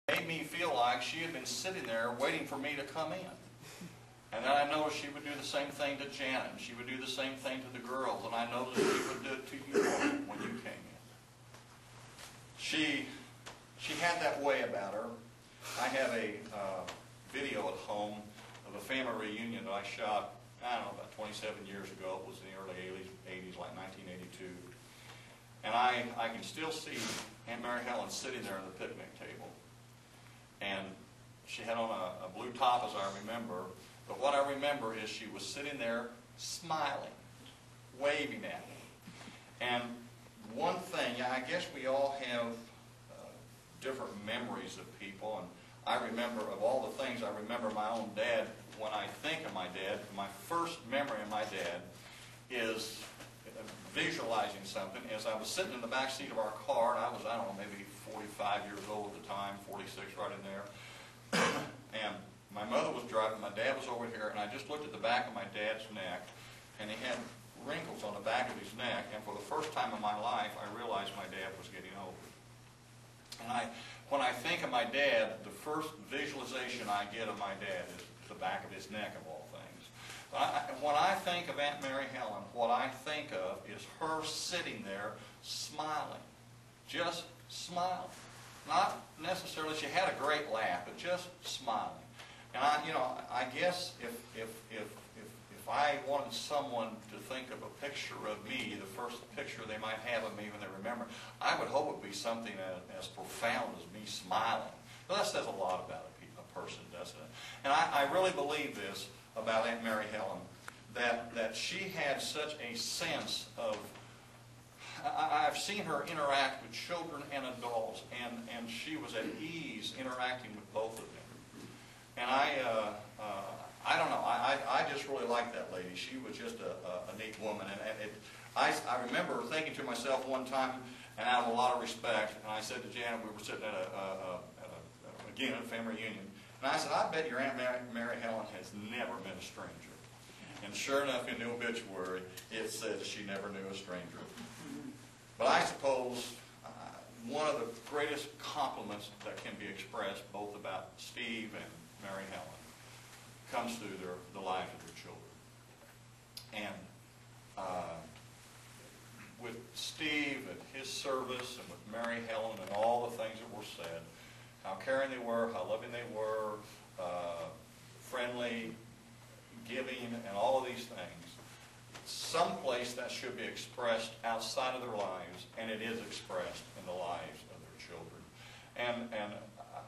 made me feel like she had been sitting there waiting for me to come in. And then I noticed she would do the same thing to Janet. She would do the same thing to the girls. And I noticed she would do it to you when you came in. She had that way about her. I have a video at home of a family reunion that I shot, I don't know, about 27 years ago. It was in the early 80s, like 1982. And I can still see Aunt Mary Helen sitting there at the picnic table. And she had on a blue top, as I remember. But what I remember is she was sitting there smiling, waving at me. And one thing, I guess we all have different memories of people. And I remember, of all the things, I remember my own dad. When I think of my dad, my first memory of my dad is visualizing something as I was sitting in the back seat of our car, and I was, I don't know, maybe 45 years old at the time, 46, right in there. And my mother was driving, my dad was over here, and I just looked at the back of my dad's neck, and he had wrinkles on the back of his neck, and for the first time in my life, I realized my dad was getting old. And when I think of my dad, the first visualization I get of my dad is the back of his neck, of all things. When I think of Aunt Mary Helen, what I think of is her sitting there smiling. Just smiling. Not necessarily, she had a great laugh, but just smiling. And I guess if I wanted someone to think of a picture of me, the first picture they might have of me when they remember, I would hope it would be something as profound as me smiling. But that says a lot about a person, doesn't it? And I really believe this about Aunt Mary Helen, that she had such a sense of, I've seen her interact with children and adults, and she was at ease interacting with both of them. And I don't know, I just really liked that lady. She was just a neat woman. And I remember thinking to myself one time, and out of a lot of respect, and I said to Janet, we were sitting at again at a family reunion, and I said, I bet your Aunt Mary Helen has never met a stranger. And sure enough, in the obituary, it says she never knew a stranger. But I suppose one of the greatest compliments that can be expressed both about Steve and Mary Helen comes through the lives of their children. And with Steve and his service, and with Mary Helen and all the things that were said, how caring they were, how loving they were, friendly, giving, and all of these things, someplace that should be expressed outside of their lives, and it is expressed in the lives of their children. And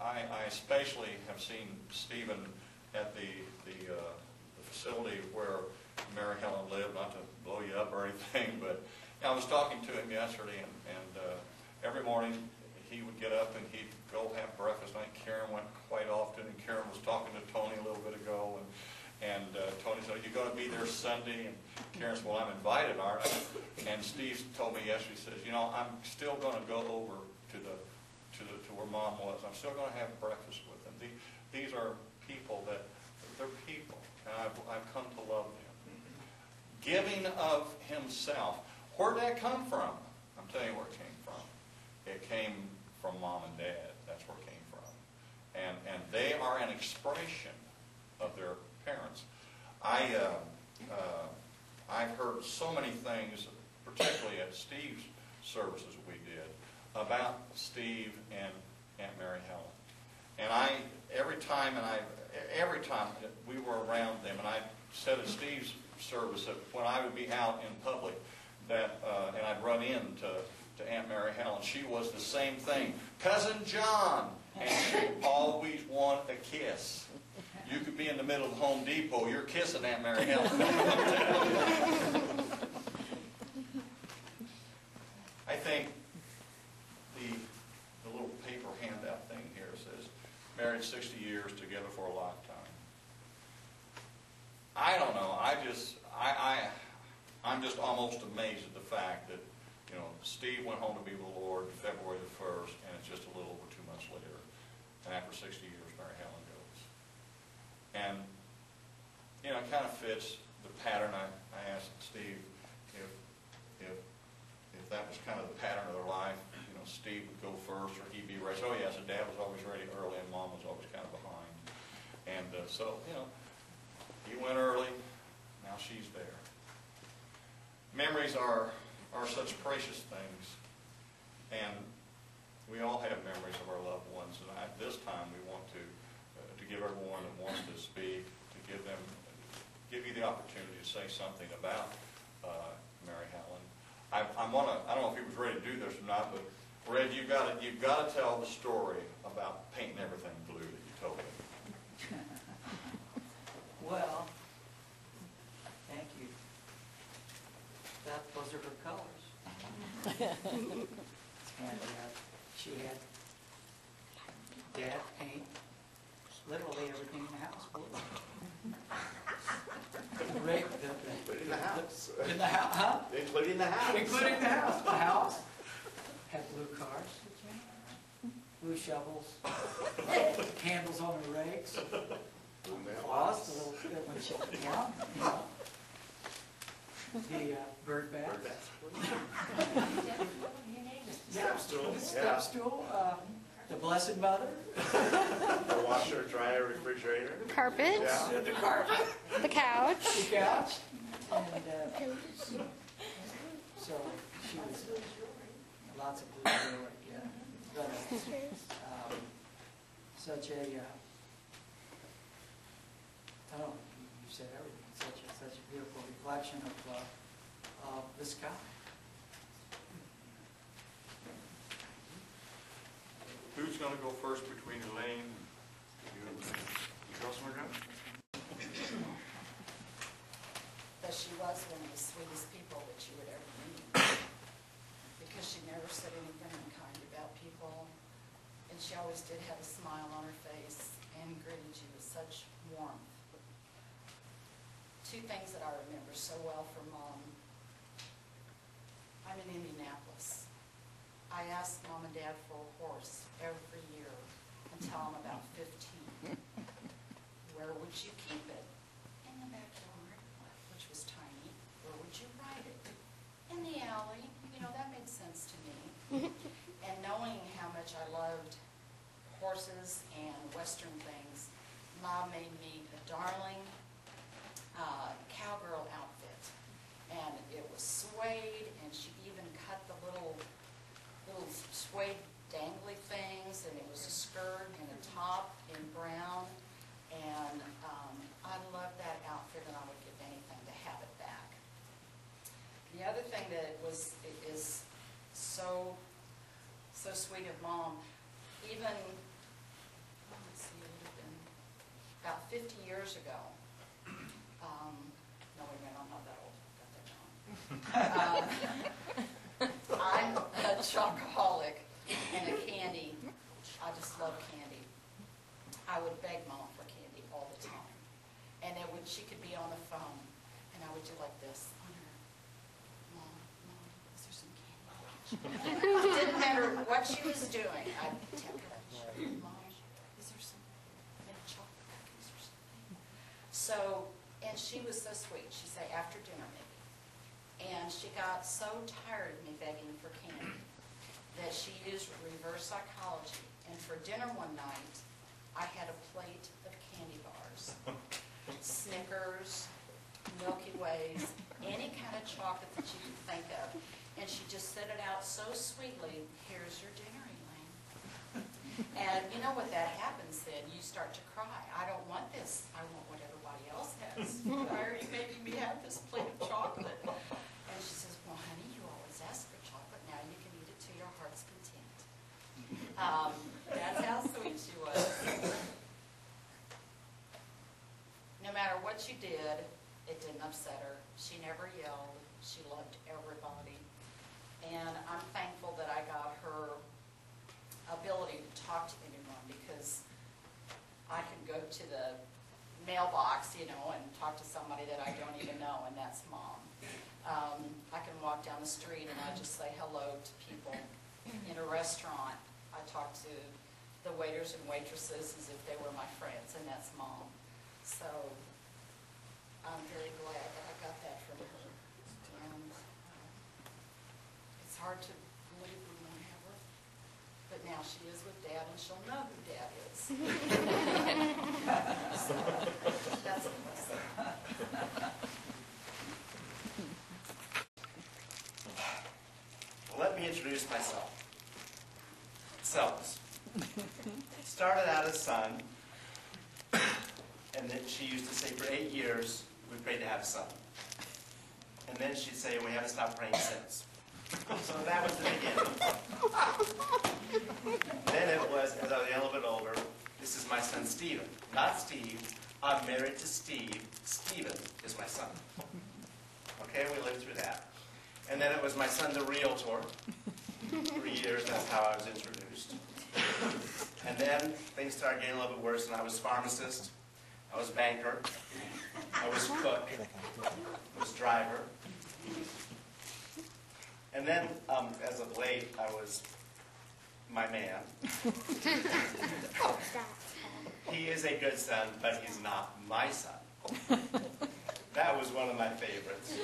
I especially have seen Stephen at the facility where Mary Helen lived, not to blow you up or anything, but I was talking to him yesterday, and every morning he would get up and he'd go have breakfast. I think Karen went quite often, and Karen was talking to Tony a little bit ago, and Tony said, "Are you going to be there Sunday?" And Karen said, "Well, I'm invited, aren't I?" And Steve told me yesterday, he says, "I'm still going to go over to where Mom was. I'm still going to have breakfast with them. These are people they're people, and I've come to love them." Giving of himself. Where'd that come from? I'm telling you where it came from. It came from Mom and Dad. That's where it came from. And they are an expression of their parents. I've heard so many things, particularly at Steve's services we did, about Steve and Aunt Mary Helen. And every time we were around them, and I said at Steve's service that when I would be out in public, and I'd run into Aunt Mary Helen, she was the same thing. "Cousin John," and she always wanted a kiss. You could be in the middle of Home Depot, you're kissing Aunt Mary Helen. I think the little paper handout thing here says, "Married 60 years, together for a lifetime." I don't know. I'm just almost amazed at the fact that Steve went home to be with the Lord February the 1st, and it's just a little over 2 months later. And after 60 years, Mary Helen goes. And it kind of fits the pattern. I asked Steve if that was kind of the pattern of their life. Steve would go first, or he'd be ready. "Oh yes, and Dad was always ready early." So, you know, he went early, now she's there. Memories are such precious things, and we all have memories of our loved ones, and at this time we want to give everyone that wants to speak, to give you the opportunity to say something about Mary Helen. I don't know if he was ready to do this or not, but Red, you've got to tell the story about painting everything blue that you told me. Well, thank you. Those are her colors. And she had Dad paint literally everything in the house blue. Including the house. In the house, huh? Including the house. Including the house. The house had blue cars, blue shovels, handles on the rakes, floss, the little when she the bird bath. Step stool. The step stool. The Blessed Mother. The washer, dryer, refrigerator. Carpet. Yeah. The carpet. The couch. The couch. And so she was lots of blue joy, yeah. But such a, I don't know, you said everything, such a beautiful reflection of the sky. Who's going to go first between Elaine and you? Councilman Graham? That she was one of the sweetest people that you would ever meet, because she never said anything unkind about people, and she always did have a smile on her face and greeted you with such warmth. Two things that I remember so well from Mom. I'm in Indianapolis. I asked Mom and Dad for a horse every year until I'm about 15. Where would you keep it? In the backyard, which was tiny. Where would you ride it? In the alley. You know, that made sense to me. And knowing how much I loved horses and Western things, Mom made me a darling cowgirl outfit. And it was suede, and she even cut the little suede dangly things, and it was a skirt and a top in brown, and I loved that outfit, and I would give anything to have it back. The other thing that is so sweet of Mom, even, let's see, it would have been about 50 years ago. No, wait a minute, I'm not that old. Got that wrong. I'm a chocoholic and a candy. I just love candy. I would beg Mom for candy all the time. And she could be on the phone, and I would do like this on her. Mom, is there some candy? It didn't matter what she was doing. I'd tell her, Mom, is there some chocolate cookies or something? So, and she was so sweet. She'd say, after dinner maybe. And she got so tired of me begging for candy that she used reverse psychology. And for dinner one night, I had a plate of candy bars, Snickers, Milky Ways, any kind of chocolate that you could think of. And she just set it out so sweetly, here's your dinner, Elaine. And you know what that happens then? You start to cry. I don't want this. I want what everybody else has. Why are you making me have this plate of chocolate? And she says, well, honey, you always ask for chocolate. Now you can eat it to your heart's content. That's how sweet she was. No matter what you did, it didn't upset her. She never yelled. She loved everybody. And I'm thankful that I got her ability to talk to anyone, because I can go to the mailbox, you know, and talk to somebody that I don't even know, and that's Mom. I can walk down the street and I just say hello to people. In a restaurant, I talk to the waiters and waitresses as if they were my friends, and that's Mom. So I'm very glad that I got that from her. And it's hard to believe we won't have her, but now she is with Dad, and she'll know who Dad is. introduce myself. So, started out as son, and then she used to say for 8 years, we prayed to have a son. And then she'd say, we haven't stopped praying since. So that was the beginning. Then it was, as I was a little bit older, this is my son Stephen. Not Steve. I'm married to Steve. Stephen is my son. Okay, we lived through that. And then it was my son the realtor. For years, that's how I was introduced. And then things started getting a little bit worse, and I was pharmacist. I was banker. I was cook. I was driver. And then, as of late, I was my man. He is a good son, but he's not my son. That was one of my favorites.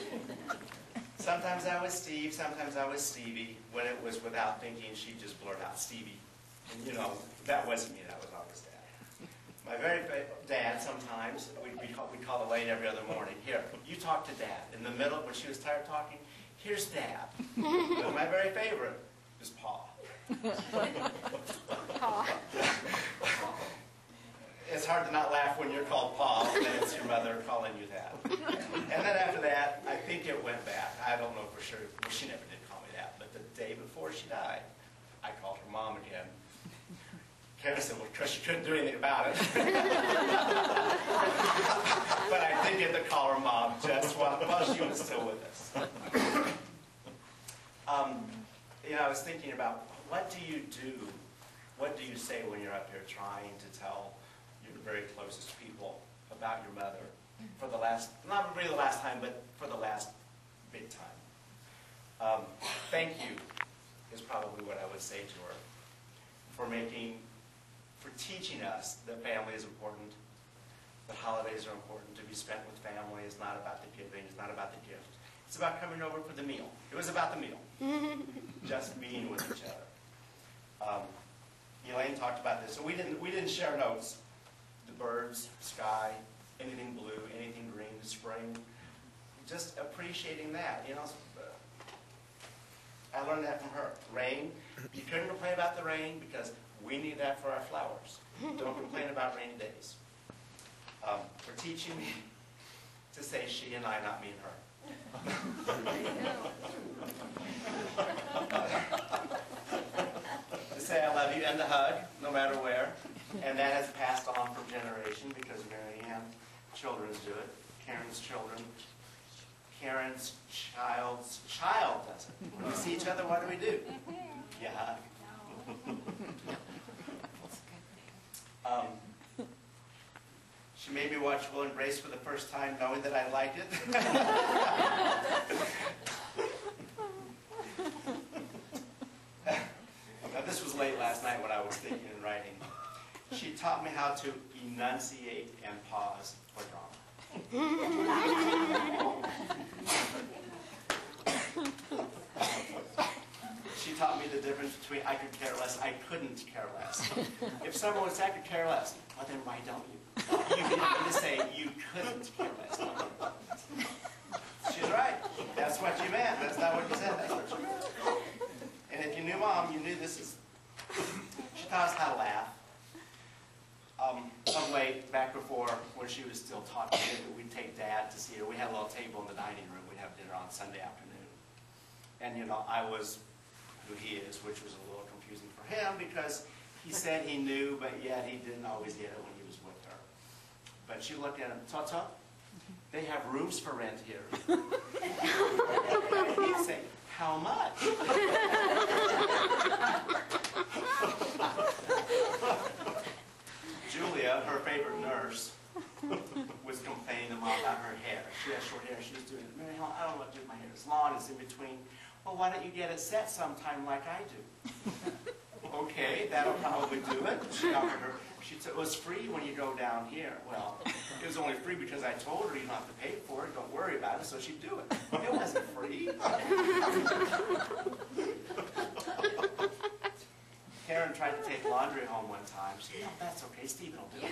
Sometimes I was Steve, sometimes I was Stevie. When it was without thinking, she'd just blurt out Stevie. And you know, that wasn't me, that was always Dad. My very favorite Dad, sometimes, we'd call Elaine every other morning. Here, you talk to Dad. In the middle, when she was tired of talking, here's Dad. But my very favorite is Pa. It's hard to not laugh when you're called Pa, and it's your mother calling you that. And then after that, I think it went back. I don't know for sure. Well, she never did call me that. But the day before she died, I called her Mom again. Karen said, well, because she couldn't do anything about it. But I did get to call her Mom just while she was still with us. You know, I was thinking about, what do you do? What do you say when you're up here trying to tell your very closest people about your mother for the last, not really the last time, but for the last big time? Thank you is probably what I would say to her for teaching us that family is important, that holidays are important. To be spent with family is not about the giving, it's not about the gift. It's about coming over for the meal. It was about the meal. Just being with each other. Elaine talked about this. So we didn't share notes. The birds, sky, anything blue, anything green, the spring. Just appreciating that, you know. I learned that from her. Rain. You couldn't complain about the rain because we need that for our flowers. Don't complain about rainy days. For teaching me to say she and I, not me and her. To say I love you and to hug, no matter where. And that has passed on from generation because Mary Ann children's do it. Karen's children. Karen's child's child does it. When we see each other, what do? You hug. She made me watch Will and Grace for the first time, knowing that I liked it. Now, this was late last night when I was thinking and writing. She taught me how to enunciate and pause for drama. She taught me the difference between I could care less, I couldn't care less. If someone would say I could care less, well then why don't you? You need to say you couldn't care less. She's right. That's what you meant. That's not what you said. That's what you meant. And if you knew Mom, you knew this is... She taught us how to laugh. Of late, back before, when she was still talking, we'd take Dad to see her. We had a little table in the dining room. We'd have dinner on Sunday afternoon. And, you know, I was who he is, which was a little confusing for him because he said he knew, but yet he didn't always get it when he was with her. But she looked at him, Tata, they have rooms for rent here. And he'd say, how much? Julia, her favorite nurse, was complaining to Mom about her hair. She has short hair. She was doing it. Mary Helen, I don't know what to do with my hair. It's long. It's in between. Well, why don't you get it set sometime like I do? Okay, that'll probably do it. She offered her. She said, it was free when you go down here. Well, it was only free because I told her you don't have to pay for it. Don't worry about it. So she'd do it. It wasn't free. Karen tried to take laundry home one time. She said, no, that's okay. Stephen will do it.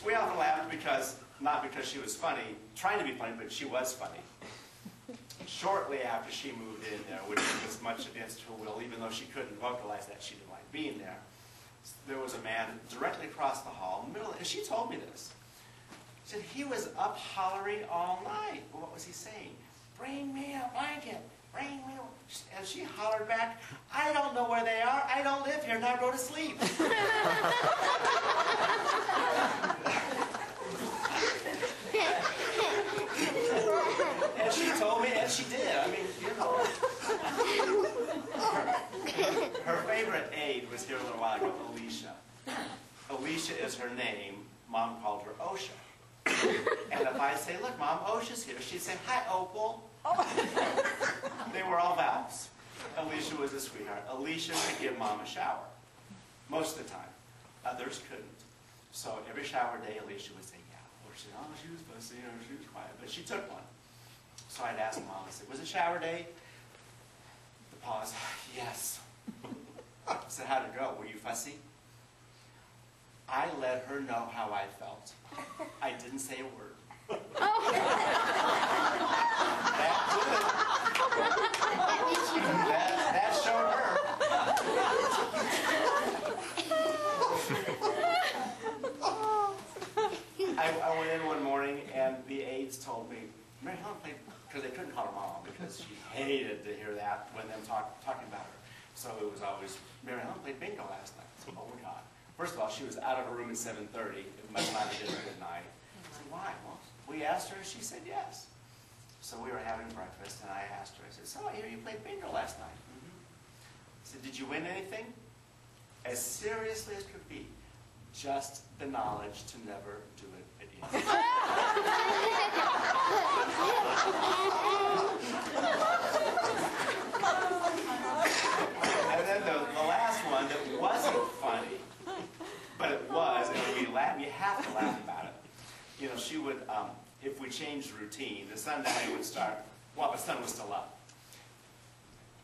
we often laughed because, not because she was funny, trying to be funny, but she was funny. Shortly after she moved in there, which was much against her will, even though she couldn't vocalize that she didn't like being there was a man directly across the hall, and she told me this. She said, he was up hollering all night. Well, what was he saying? Bring me a blanket. Bring me a... And she hollered back, I don't know where they are. I don't live here, and I go to sleep. And she told me, and she did. I mean, you know. Her favorite aide was here a little while ago, Alicia. Alicia is her name. Mom called her Osha. And if I say, look, Mom, Osha's here, she'd say, hi, Opal. They were all vowels. Alicia was a sweetheart. Alicia could give Mom a shower. Most of the time. Others couldn't. So every shower day, Alicia would say, yeah. Or she'd say, oh, she was fussy, or she was quiet. But she took one. So I'd ask Mom, I said, was it shower day? The pause, yes. I said, how'd it go? Were you fussy? I let her know how I felt. I didn't say a word. That showed her. I went in one morning and the aides told me, Mary Helen played, because they couldn't call her Mom because she hated to hear that when them talking about her. So it was always, Mary Helen played bingo last night. Oh my God. First of all, she was out of her room at 7:30. It must not have been a good night. I said, why? Well, we asked her and she said yes. So we were having breakfast and I asked her, I said, so I hear you played bingo last night. I said, did you win anything? As seriously as could be. Just the knowledge to never do it again. And then the last one that wasn't funny, but it was, and we laugh, you have to laugh about it. You know, she would, if we changed routine, the Sunday would start, well, the sun was still up.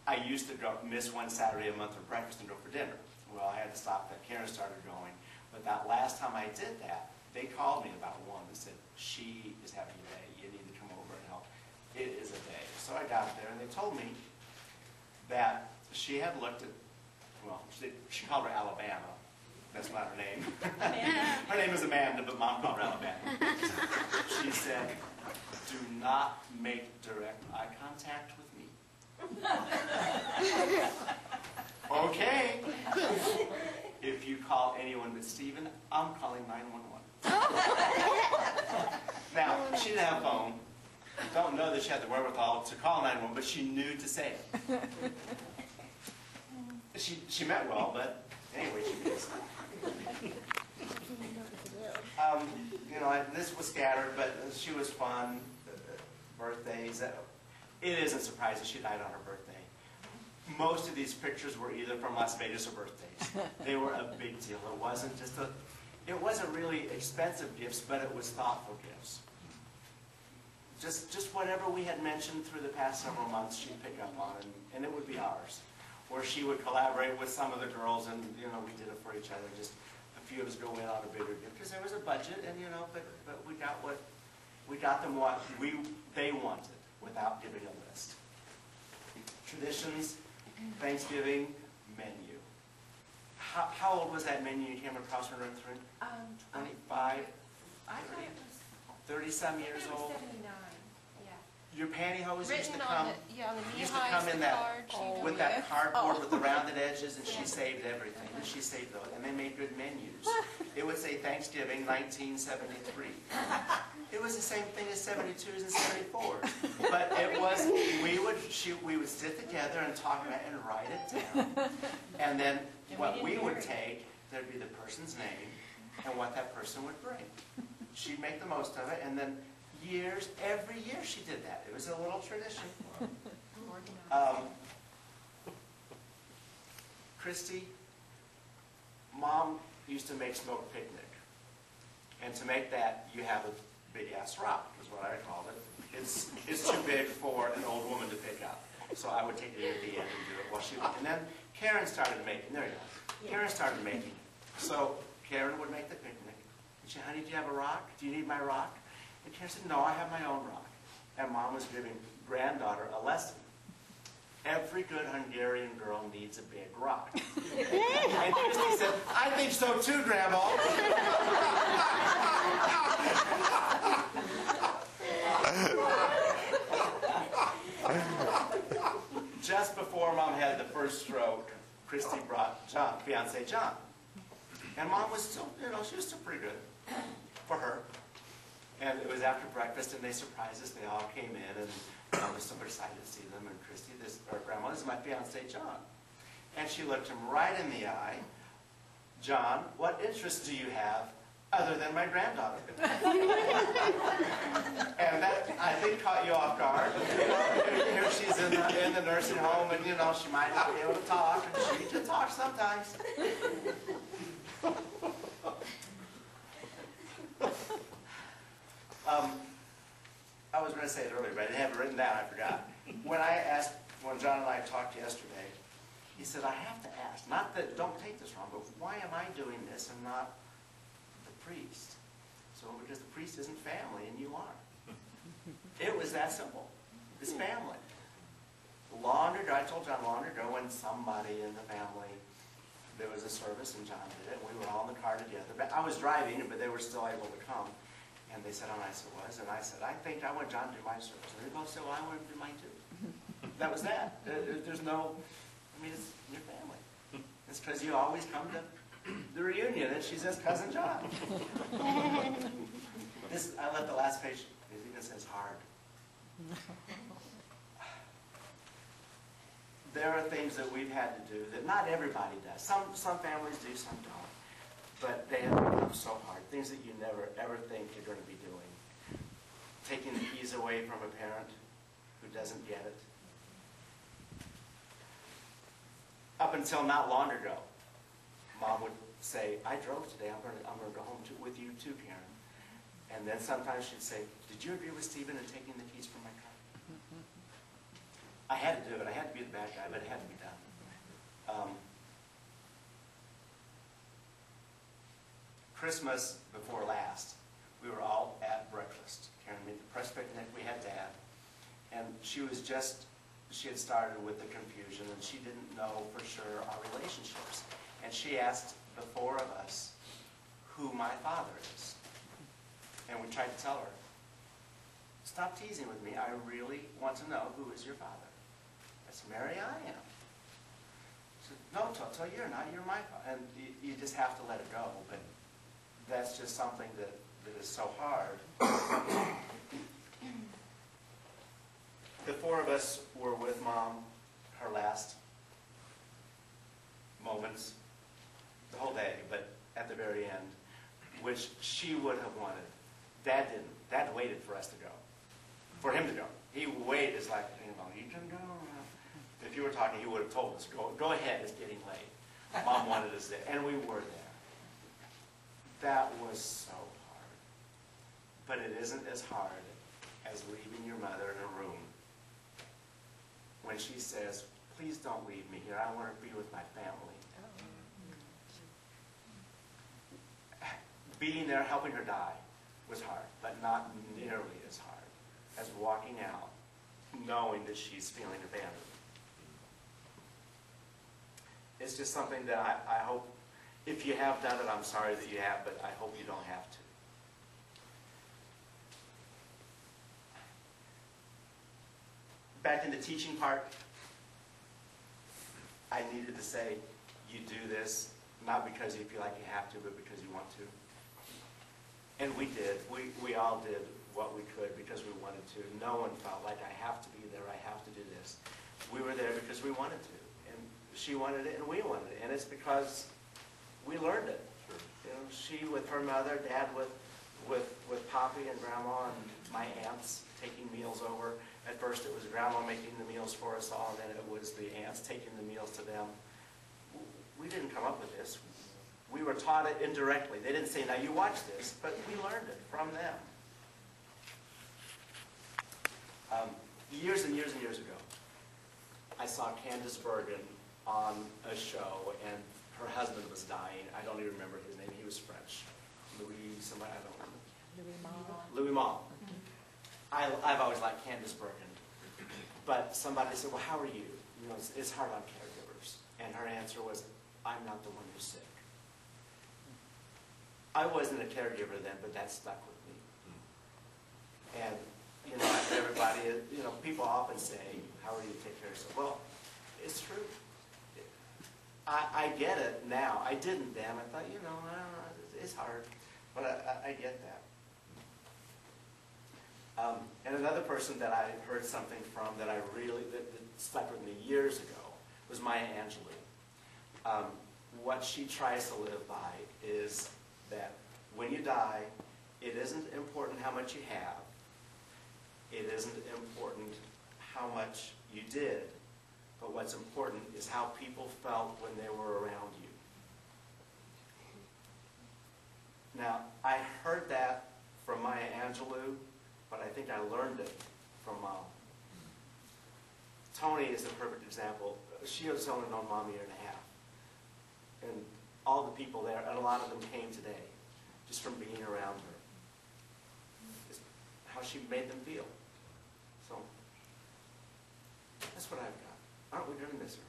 I used to miss one Saturday a month for breakfast and go for dinner. Well, I had to stop that. Karen started going. But that last time I did that, they called me about 1 and said, she is having a day. You need to come over and help. It is a day. So I got there, and they told me that she had looked at, well, she called her Alabama. That's not her name. Her name is Amanda, but Mom called her Alabama. She said, do not make direct eye contact with me. Okay. If you call anyone but Stephen, I'm calling 911. Now, she didn't have a phone. Don't know that she had the wherewithal to call 911, but she knew to say it. She meant well, but anyway, she did. You know, this was scattered, but she was fun. Birthdays. It isn't surprising she died on her birthday. Most of these pictures were either from Las Vegas or birthdays. They were a big deal. It wasn't really expensive gifts, but it was thoughtful gifts. Just whatever we had mentioned through the past several months, she'd pick up on, and it would be ours. Or she would collaborate with some of the girls, and you know, we did it for each other. Just a few of us go in on a bigger gift because there was a budget, and you know, but we got them what they wanted without giving a list. Traditions, Thanksgiving, menu. How old was that menu you came across when you went through? 25, I thought it was 30-some years old. 79. Yeah. Your pantyhose used Written to on come. the on the Used to come in that card with that cardboard with the rounded edges, and she saved everything. And she saved those, and they made good menus. It would say Thanksgiving 1973. It was the same thing as 72s and 74s. But it was, we would sit together and talk about it and write it down. And then what we would take, there'd be the person's name and what that person would bring. She'd make the most of it, and then every year she did that. It was a little tradition. Christy, Mom used to make smoked picnic. And to make that, you have a big-ass rock, is what I called it. It's too big for an old woman to pick up. So I would take it at the end and do it while she would. And then Karen started making, there you go. Karen started making it. So Karen would make the picnic. honey, do you have a rock? Do you need my rock? And Karen said, no, I have my own rock. And Mom was giving granddaughter a lesson. Every good Hungarian girl needs a big rock. And Christy said, I think so too, Grandma. Just before Mom had the first stroke, Christy brought John, fiance John. And Mom was still, she was still pretty good for her. And it was after breakfast, and they surprised us. They all came in, and I was so excited to see them. And Christy, Grandma, this is my fiance, John. And she looked him right in the eye. John, what interests do you have other than my granddaughter? And that, I think, caught you off guard. Here she's in the nursing home, and, she might not be able to talk, and she can talk sometimes. I was going to say it earlier, but I didn't have it written down. I forgot. When John and I talked yesterday, he said, I have to ask, not that, don't take this wrong, but why am I doing this and not the priest? So, because the priest isn't family and you are. It was that simple. It's family. Long ago, I told John long ago when somebody in the family, there was a service and John did it, and we were all in the car together. But I was driving, but they were still able to come. And they said how nice it was, and I said, I think I want John to do my service. And they both said, well, I want him to do mine too. That was that. There's no, it's your family. It's because you always come to the reunion, and she says, Cousin John. I left the last page, it even says hard. There are things that we've had to do that not everybody does. Some families do, some don't. But they have become so hard. Things that you never, ever think you're going to be doing. Taking the keys away from a parent who doesn't get it. Up until not long ago, Mom would say, I drove today. I'm going to go home with you too, Karen. And then sometimes she'd say, did you agree with Stephen in taking the keys from my car? I had to do it. I had to be the bad guy, but it had to be done. Christmas before last, we were all at breakfast. Karen made the press picnic. We had Dad. And she had started with the confusion, and she didn't know for sure our relationships. And she asked the four of us who my father is. And we tried to tell her, stop teasing with me. I really want to know who is your father. I said, Mary, I am. She said, no, Toto, you're not. You're my father. And you just have to let it go. But that's just something that is so hard. The four of us were with Mom her last moments, the whole day, but at the very end, which she would have wanted. Dad didn't. Dad waited for us to go, for him to go. He waited, it's like, you can go. If you were talking, he would have told us, go ahead, it's getting late. Mom wanted us there, and we were there. That was so hard. But it isn't as hard as leaving your mother in a room when she says, please don't leave me here. I want to be with my family. Being there, helping her die, was hard, but not nearly as hard as walking out knowing that she's feeling abandoned. It's just something that I hope, if you have done it, I'm sorry that you have, but I hope you don't have to. Back in the teaching part, I needed to say, you do this, not because you feel like you have to, but because you want to. And we did. We all did what we could because we wanted to. No one felt like I have to be there, I have to do this. We were there because we wanted to. And she wanted it and we wanted it. And it's because we learned it. Sure. You know, she with her mother, Dad with Poppy and Grandma and my aunts taking meals over. At first it was Grandma making the meals for us all, and then it was the aunts taking the meals to them. We didn't come up with this. We were taught it indirectly. They didn't say, now you watch this, but we learned it from them. Years and years and years ago, I saw Candace Bergen on a show, and her husband was dying. I don't even remember his name. He was French. Louis, somebody, I don't know. Louis Mall. Louis Mall. I've always liked Candace Bergen. But somebody said, well, how are you? You know, it's hard on caregivers. And her answer was, I'm not the one who's sick. I wasn't a caregiver then, but that stuck with me. And, you know, everybody, you know, people often say, how are you to take care of yourself? Well, it's true. I get it now. I didn't then. I thought, you know, I don't know, it's hard. But I get that. And another person that I heard something from that stuck with me years ago was Maya Angelou. What she tries to live by is that when you die, it isn't important how much you have. It isn't important how much you did. But what's important is how people felt when they were around you. Now, I heard that from Maya Angelou, but I think I learned it from Mom. Tony is the perfect example. She has only known Mom a year and a half. And all the people there, and a lot of them came today, just from being around her. It's how she made them feel. So, that's what I've got. Aren't we going to miss her?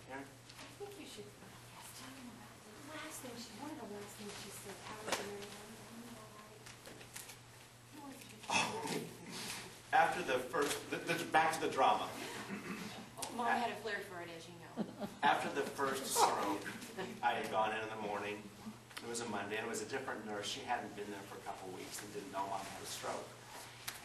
Karen? I think you should, yes, tell them about the last thing one of the last things she said, how was Mary Helen? After the first, back to the drama. Mom had a flair for it, as you know. After the first stroke, I had gone in the morning. It was a Monday, and it was a different nurse. She hadn't been there for a couple of weeks and didn't know Mom had a stroke.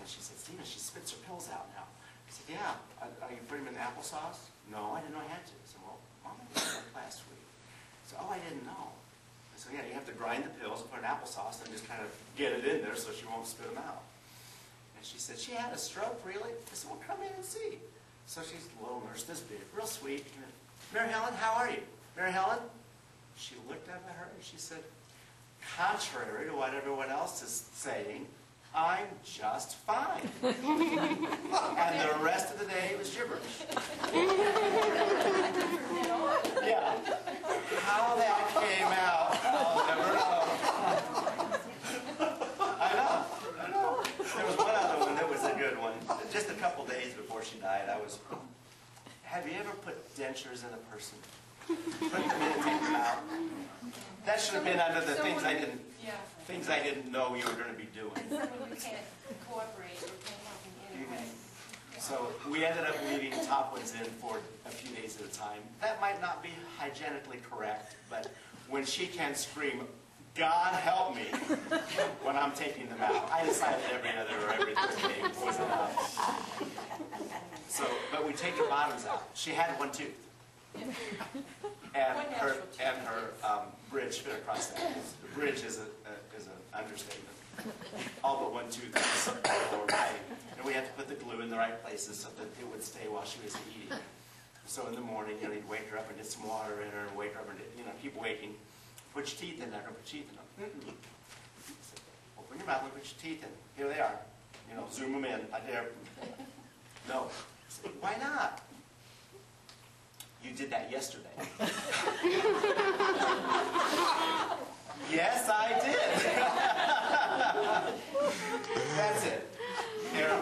And she said, Stephen, she spits her pills out now. I said, yeah. Are you putting them in applesauce? No, I didn't know I had to. I said, well, Mom had a stroke last week. I said, oh, I didn't know. I said, yeah, you have to grind the pills and put in applesauce and just kind of get it in there so she won't spit them out. And she said, she had a stroke, really? I said, well, come in and see. So she's a little nurse this big, real sweet. Mary Helen, how are you? Mary Helen? She looked up at her and she said, contrary to what everyone else is saying, I'm just fine. And the rest of the day it was gibberish. Yeah. How that came out, I'll never know. I know. There was one other one that was a good one. Just a couple days before she died, have you ever put dentures in a person? Put them in and take them out? That should have been under the things I didn't know you were going to be doing. Someone who can't cooperate or can't help in any way. So we ended up leaving top ones in for a few days at a time. That might not be hygienically correct, but when she can scream, God help me, when I'm taking them out, I decided every other or every third day was enough. So, but we take the bottoms out. She had one tooth. And her bridge fit across that. The bridge is an understatement. All but one tooth was right. And we had to put the glue in the right places so that it would stay while she was eating. So in the morning, you'd wake her up and get some water in her, and wake her up and keep waking. Put your teeth in there. Don't put your teeth in them. Open your mouth and put your teeth in. Here they are. Zoom them in. I dare. No. Why not? You did that yesterday. Yes, I did. That's it. Here.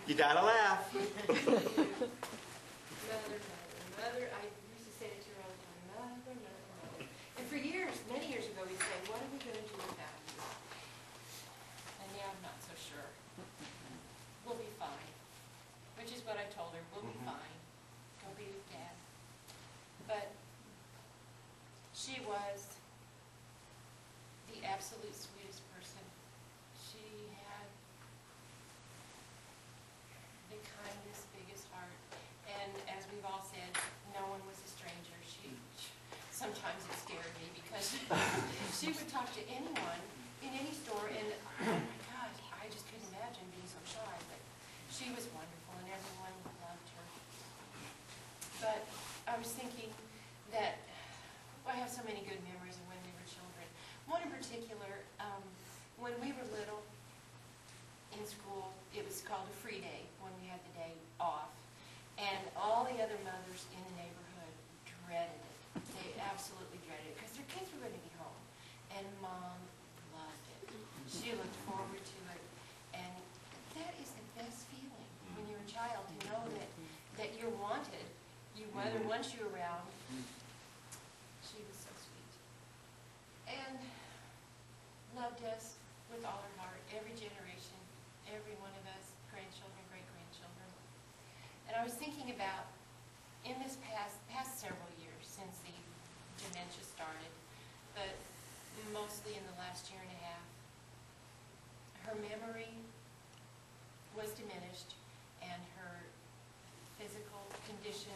You gotta laugh. Mother, I used to say it to her all the time, mother. And for years, many years ago, we'd say, what are we going to do without you? And now I'm not so sure. We'll be fine. Which is what I told her, we'll be fine. We'll be with Dad. But she was the absolute sweetest person. She had the kindest, biggest heart. And as we've all said, no one was a stranger. Sometimes it scared me because she would talk to anyone in any store, and oh my gosh, I just couldn't imagine being so shy. But she was wonderful, and everyone loved her. But I was thinking that I have so many good memories of when we were children. One in particular, when we were little in school, it was called a free day when we had the day off. And all the other mothers in the neighborhood dreaded it. They absolutely dreaded it because their kids were going to be home. And Mom loved it. She looked forward to it. And that is the best feeling when you're a child, to know that you're wanted. Your mother wants you around. She was so sweet. And loved us with all her heart, every generation, every one of us, grandchildren, great-grandchildren. And I was thinking about, in this past several years since the dementia started, but mostly in the last year and a half, her memory was diminished and her physical condition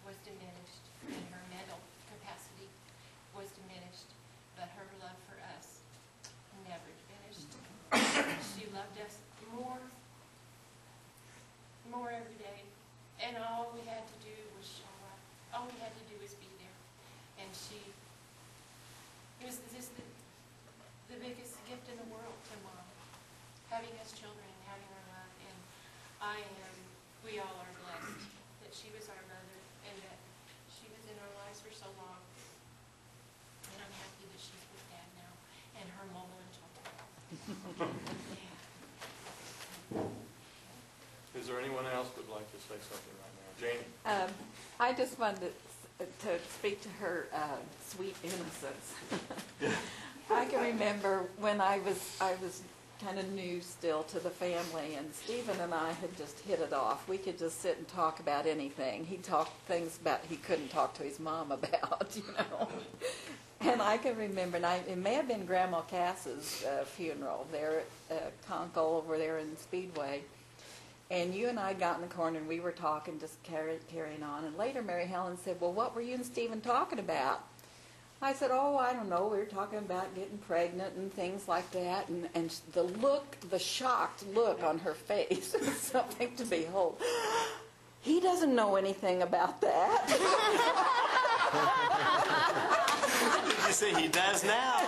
was diminished and her mental capacity was diminished, but her love for us never diminished. She loved us more every day, and all we had to do was show up. All we had to do was be there. And it was just the biggest gift in the world to Mom, having us children and having her love. And we all are blessed that she was our mother and that she was in our lives for so long. And I'm happy that she's with Dad now and her mama and children. Is there anyone else who would like to say something right now? Janie? I just wanted to speak to her sweet innocence. I can remember when I was kind of new still to the family, and Stephen and I had just hit it off. We could just sit and talk about anything. He'd talk things about he couldn't talk to his mom about, you know. And I can remember, and it may have been Grandma Cass's funeral there at Conkle over there in Speedway. And you and I got in the corner and we were talking, just carrying on. And later Mary Helen said, well, what were you and Stephen talking about? I said, oh, I don't know. We were talking about getting pregnant and things like that. And the shocked look on her face was something to behold. He doesn't know anything about that. Did you say he does now?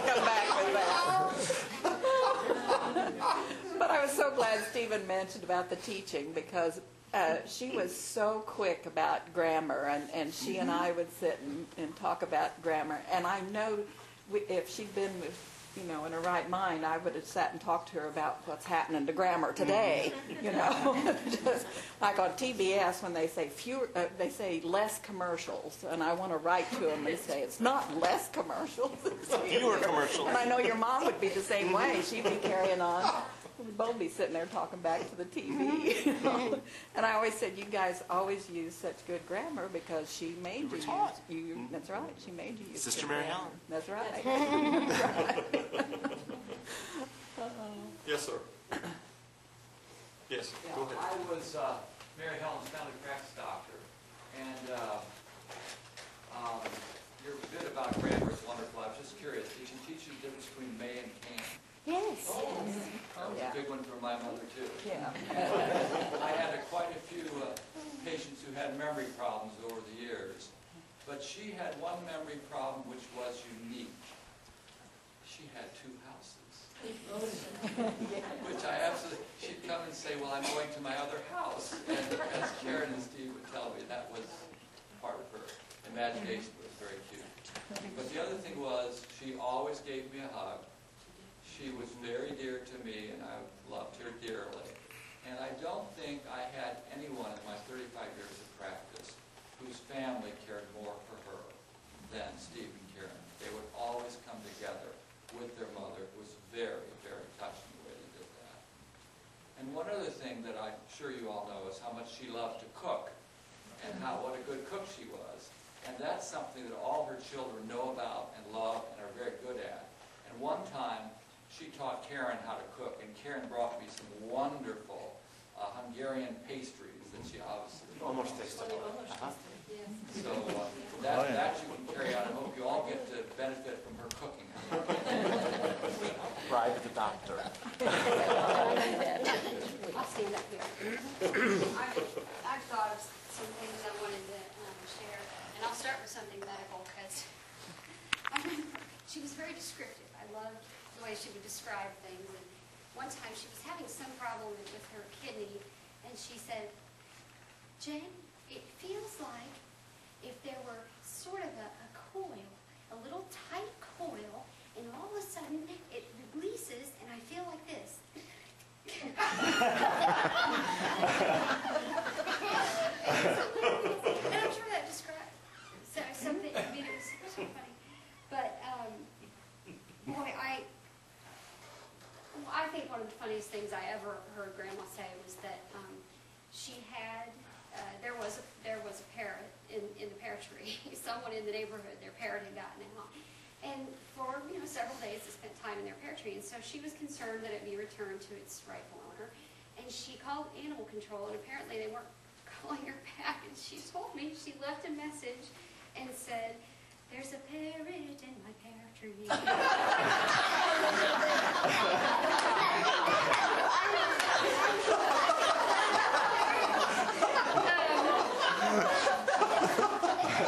Come back with that. But I was so glad Stephen mentioned about the teaching, because she was so quick about grammar, and she and I would sit and talk about grammar. And I know if she'd been in her right mind, I would have sat and talked to her about what's happening to grammar today. Just like on TBS when they say less commercials, and I want to write to them and say it's not less commercials, it's Fewer commercials. And I know your mom would be the same way. She'd be carrying on. We'd both be sitting there talking back to the TV. And I always said, you guys always use such good grammar because she made you. That's right. She made you use Sister good Mary grammar. Helen. That's right. That's right. Yes, sir. Yes, Yeah, go ahead. I was Mary Helen's family practice doctor, and your bit about grammar is wonderful. I was just curious, did you teach you the difference between may and can? Yes. That was Yeah. a big one for my mother, too. Yeah. I had quite a few patients who had memory problems over the years, but she had one memory problem which was unique. She had 2 houses. Which I absolutely, she'd come and say, well, I'm going to my other house. And as Karen and Steve would tell me, that was part of her imagination. It was very cute. But the other thing was, she always gave me a hug. She was very dear to me, and I loved her dearly. And I don't think I had anyone in my 35 years of practice whose family cared more for her than Steve and Karen. They would always come together with their mother. It was very, very touching the way they did that. And one other thing that I'm sure you all know is how much she loved to cook and what a good cook she was. And that's something that all her children know about and love and are very good at. And one time, she taught Karen how to cook, and Karen brought me some wonderful Hungarian pastries that she obviously Almost tasted it. So that you can carry on. I hope you all get to benefit from her cooking. Bribe the doctor. I'll stand up here. I've thought of some things I wanted to share, and I'll start with something medical because she was very descriptive. I loved the way she would describe things. And one time she was having some problem with her kidney, And she said, Jen, it feels like if there were sort of a coil, a little tight coil, and all of a sudden it releases and I feel like this. And I'm sure that describes something, I mean, it was so funny. But, boy, I think one of the funniest things I ever heard Grandma say was that she had, there was a parrot in the pear tree. Someone in the neighborhood, their parrot had gotten out. And for, several days it spent time in their pear tree. And so she was concerned that it be returned to its rightful owner. And she called animal control, and apparently they weren't calling her back. And she told me, she left a message and said, there's a parrot in my pear tree.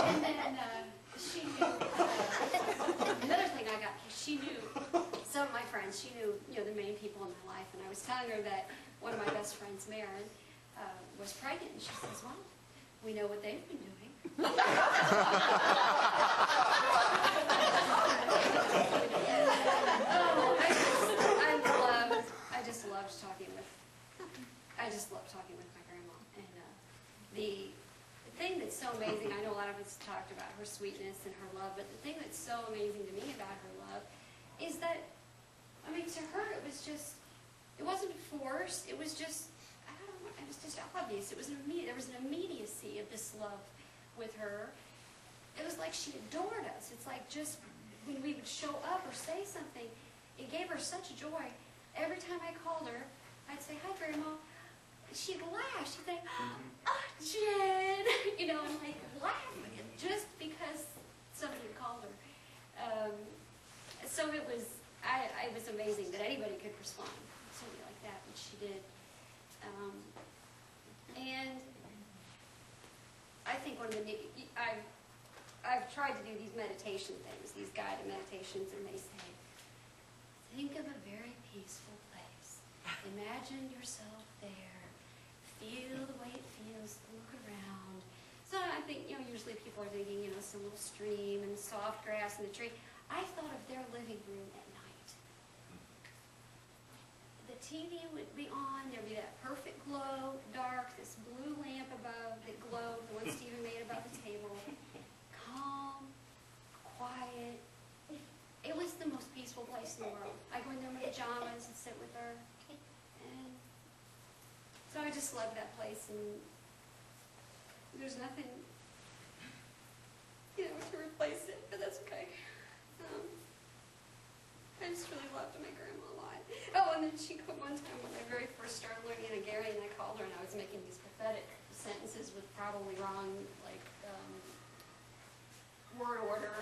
And then she knew, another thing I got, she knew some of my friends, she knew, the main people in my life, and I was telling her that one of my best friends, Maren, was pregnant, and she says, well, we know what they've been doing. I just loved talking with my grandma. And the thing that's so amazing, I know a lot of us talked about her sweetness and her love, but the thing that's so amazing to me about her love is that, I mean, to her it was just, it wasn't forced, it was just, I don't know, it was just obvious. There was an immediacy of this love with her. It was like she adored us. It's like just when we would show up or say something, it gave her such joy. Every time I called her, I'd say, hi, Grandma. She'd laugh. She'd say, oh, Jen. And like laugh just because somebody had called her. So it was amazing that anybody could respond to something like that, which she did. And I think I've tried to do these meditation things, these guided meditations, and they say, think of a very peaceful place. Imagine yourself there. Feel the way it feels to look around. So I think, usually people are thinking, some little stream and soft grass and the tree. I thought of their living room at night. The TV would be on, there'd be that perfect glow, dark, this blue lamp above that glowed, the one Stephen made above the table. Calm, quiet. It was the most peaceful place in the world. I go in there in my pajamas and sit with her. And so I just love that place, and there's nothing, to replace it, but that's okay. I just really loved my grandma a lot. Oh, and then one time when I very first started learning Hungarian, I called her and I was making these pathetic sentences with probably wrong, word order,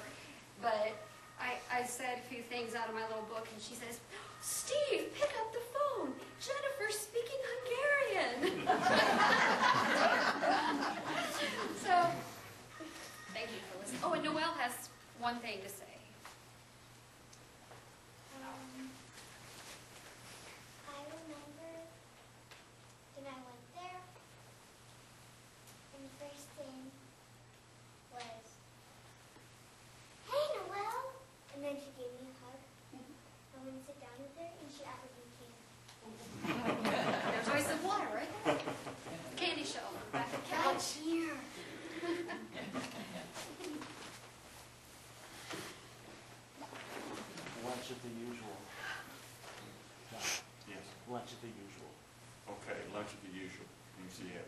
but I said a few things out of my little book, and she says, Steve, pick up the phone. Jennifer's speaking Hungarian. So, thank you for listening. Oh, and Noelle has one thing to say. I remember when I went there, and the first thing was, hey, Noelle! And then she gave me a hug. I went to sit down with her, and she offered me candy. There's always some water right there. Candy shell on the back of the couch. Here. Lunch at the usual. Yes. Lunch at the usual. Okay, lunch at the usual. Let me see it.